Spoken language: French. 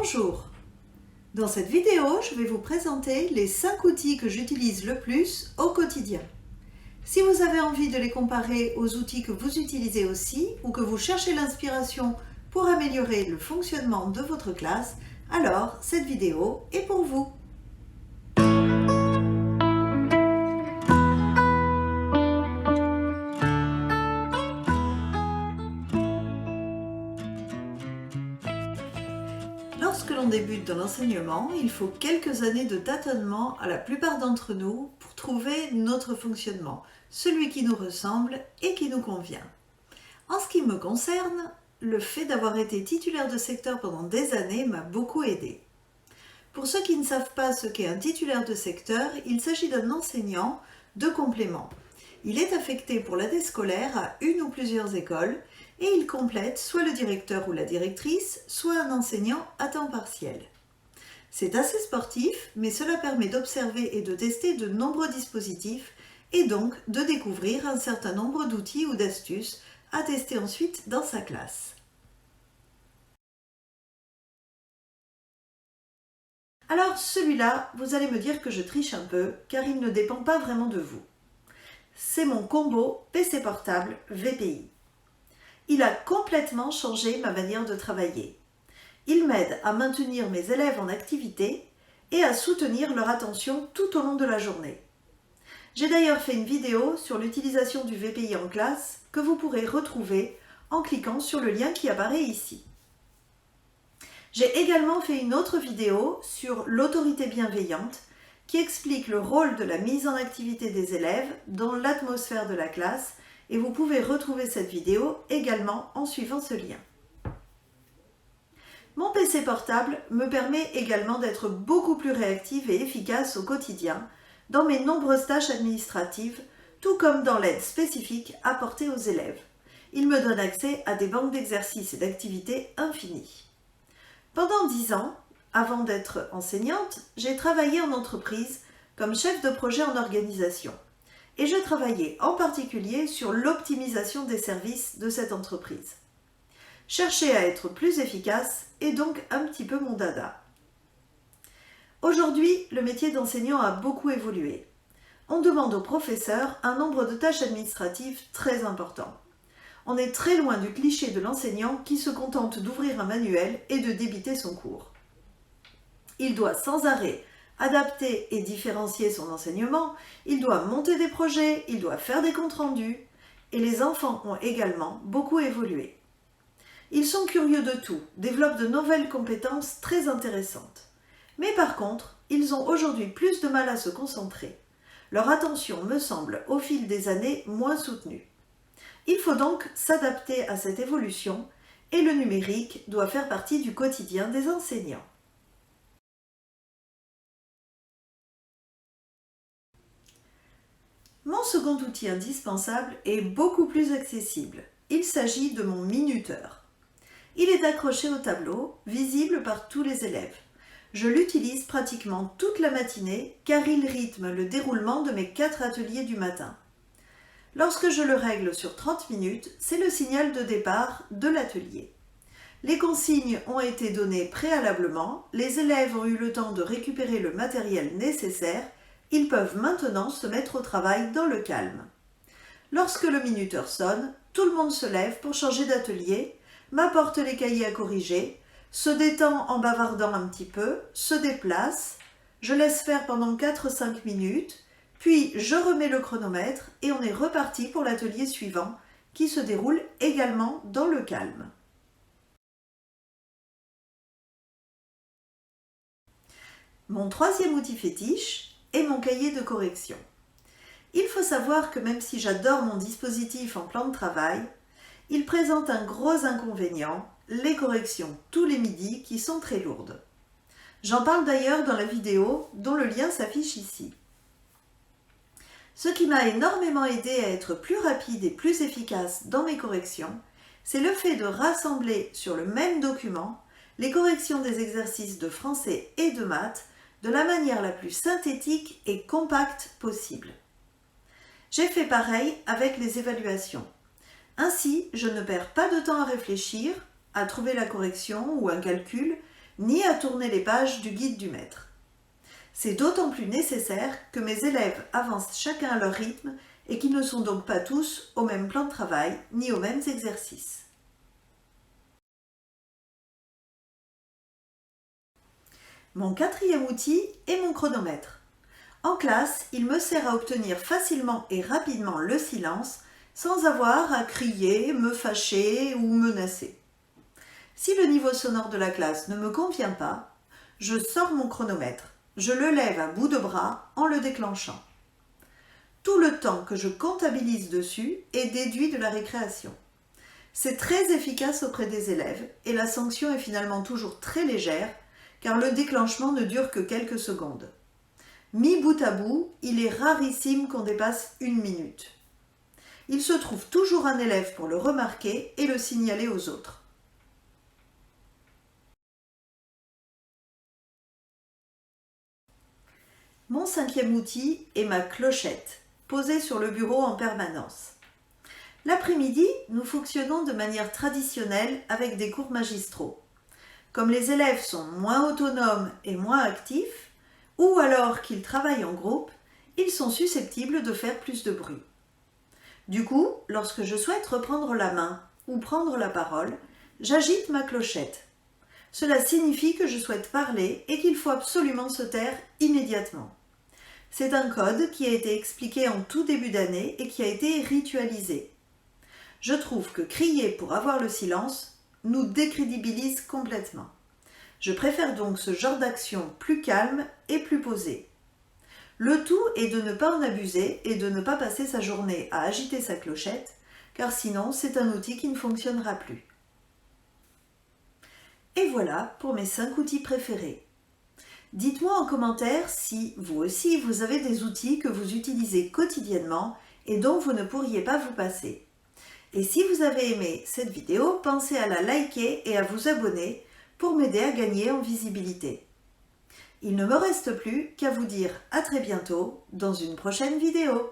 Bonjour! Dans cette vidéo, je vais vous présenter les 5 outils que j'utilise le plus au quotidien. Si vous avez envie de les comparer aux outils que vous utilisez aussi ou que vous cherchez l'inspiration pour améliorer le fonctionnement de votre classe, alors cette vidéo est pour vous. Lorsque l'on débute dans l'enseignement, il faut quelques années de tâtonnement à la plupart d'entre nous pour trouver notre fonctionnement, celui qui nous ressemble et qui nous convient. En ce qui me concerne, le fait d'avoir été titulaire de secteur pendant des années m'a beaucoup aidé. Pour ceux qui ne savent pas ce qu'est un titulaire de secteur, il s'agit d'un enseignant de complément. Il est affecté pour l'année scolaire à une ou plusieurs écoles et il complète soit le directeur ou la directrice, soit un enseignant à temps partiel. C'est assez sportif, mais cela permet d'observer et de tester de nombreux dispositifs et donc de découvrir un certain nombre d'outils ou d'astuces à tester ensuite dans sa classe. Alors celui-là, vous allez me dire que je triche un peu, car il ne dépend pas vraiment de vous. C'est mon combo PC portable VPI. Il a complètement changé ma manière de travailler. Il m'aide à maintenir mes élèves en activité et à soutenir leur attention tout au long de la journée. J'ai d'ailleurs fait une vidéo sur l'utilisation du VPI en classe que vous pourrez retrouver en cliquant sur le lien qui apparaît ici. J'ai également fait une autre vidéo sur l'autorité bienveillante qui explique le rôle de la mise en activité des élèves dans l'atmosphère de la classe et vous pouvez retrouver cette vidéo également en suivant ce lien. Mon PC portable me permet également d'être beaucoup plus réactive et efficace au quotidien dans mes nombreuses tâches administratives, tout comme dans l'aide spécifique apportée aux élèves. Il me donne accès à des banques d'exercices et d'activités infinies. Pendant 10 ans, avant d'être enseignante, j'ai travaillé en entreprise comme chef de projet en organisation. Et je travaillais en particulier sur l'optimisation des services de cette entreprise. Chercher à être plus efficace est donc un petit peu mon dada. Aujourd'hui, le métier d'enseignant a beaucoup évolué. On demande aux professeurs un nombre de tâches administratives très important. On est très loin du cliché de l'enseignant qui se contente d'ouvrir un manuel et de débiter son cours. Il doit sans arrêt adapter et différencier son enseignement, il doit monter des projets, il doit faire des comptes rendus, et les enfants ont également beaucoup évolué. Ils sont curieux de tout, développent de nouvelles compétences très intéressantes. Mais par contre, ils ont aujourd'hui plus de mal à se concentrer. Leur attention me semble, au fil des années, moins soutenue. Il faut donc s'adapter à cette évolution, et le numérique doit faire partie du quotidien des enseignants. Mon second outil indispensable est beaucoup plus accessible. Il s'agit de mon minuteur. Il est accroché au tableau, visible par tous les élèves. Je l'utilise pratiquement toute la matinée car il rythme le déroulement de mes 4 ateliers du matin. Lorsque je le règle sur 30 minutes, c'est le signal de départ de l'atelier. Les consignes ont été données préalablement, les élèves ont eu le temps de récupérer le matériel nécessaire. Ils peuvent maintenant se mettre au travail dans le calme. Lorsque le minuteur sonne, tout le monde se lève pour changer d'atelier, m'apporte les cahiers à corriger, se détend en bavardant un petit peu, se déplace, je laisse faire pendant 4-5 minutes, puis je remets le chronomètre et on est reparti pour l'atelier suivant qui se déroule également dans le calme. Mon troisième outil fétiche est mon cahier de correction. Il faut savoir que même si j'adore mon dispositif en plan de travail, il présente un gros inconvénient, les corrections tous les midis qui sont très lourdes. J'en parle d'ailleurs dans la vidéo dont le lien s'affiche ici. Ce qui m'a énormément aidé à être plus rapide et plus efficace dans mes corrections, c'est le fait de rassembler sur le même document les corrections des exercices de français et de maths de la manière la plus synthétique et compacte possible. J'ai fait pareil avec les évaluations. Ainsi, je ne perds pas de temps à réfléchir, à trouver la correction ou un calcul, ni à tourner les pages du guide du maître. C'est d'autant plus nécessaire que mes élèves avancent chacun à leur rythme et qu'ils ne sont donc pas tous au même plan de travail ni aux mêmes exercices. Mon quatrième outil est mon chronomètre. En classe, il me sert à obtenir facilement et rapidement le silence sans avoir à crier, me fâcher ou menacer. Si le niveau sonore de la classe ne me convient pas, je sors mon chronomètre, je le lève à bout de bras en le déclenchant. Tout le temps que je comptabilise dessus est déduit de la récréation. C'est très efficace auprès des élèves et la sanction est finalement toujours très légère car le déclenchement ne dure que quelques secondes. Mis bout à bout, il est rarissime qu'on dépasse 1 minute. Il se trouve toujours un élève pour le remarquer et le signaler aux autres. Mon cinquième outil est ma clochette, posée sur le bureau en permanence. L'après-midi, nous fonctionnons de manière traditionnelle avec des cours magistraux. Comme les élèves sont moins autonomes et moins actifs, ou alors qu'ils travaillent en groupe, ils sont susceptibles de faire plus de bruit. Du coup, lorsque je souhaite reprendre la main ou prendre la parole, j'agite ma clochette. Cela signifie que je souhaite parler et qu'il faut absolument se taire immédiatement. C'est un code qui a été expliqué en tout début d'année et qui a été ritualisé. Je trouve que crier pour avoir le silence nous décrédibilise complètement. Je préfère donc ce genre d'action plus calme et plus posée. Le tout est de ne pas en abuser et de ne pas passer sa journée à agiter sa clochette, car sinon c'est un outil qui ne fonctionnera plus. Et voilà pour mes 5 outils préférés. Dites-moi en commentaire si, vous aussi, vous avez des outils que vous utilisez quotidiennement et dont vous ne pourriez pas vous passer. Et si vous avez aimé cette vidéo, pensez à la liker et à vous abonner pour m'aider à gagner en visibilité. Il ne me reste plus qu'à vous dire à très bientôt dans une prochaine vidéo.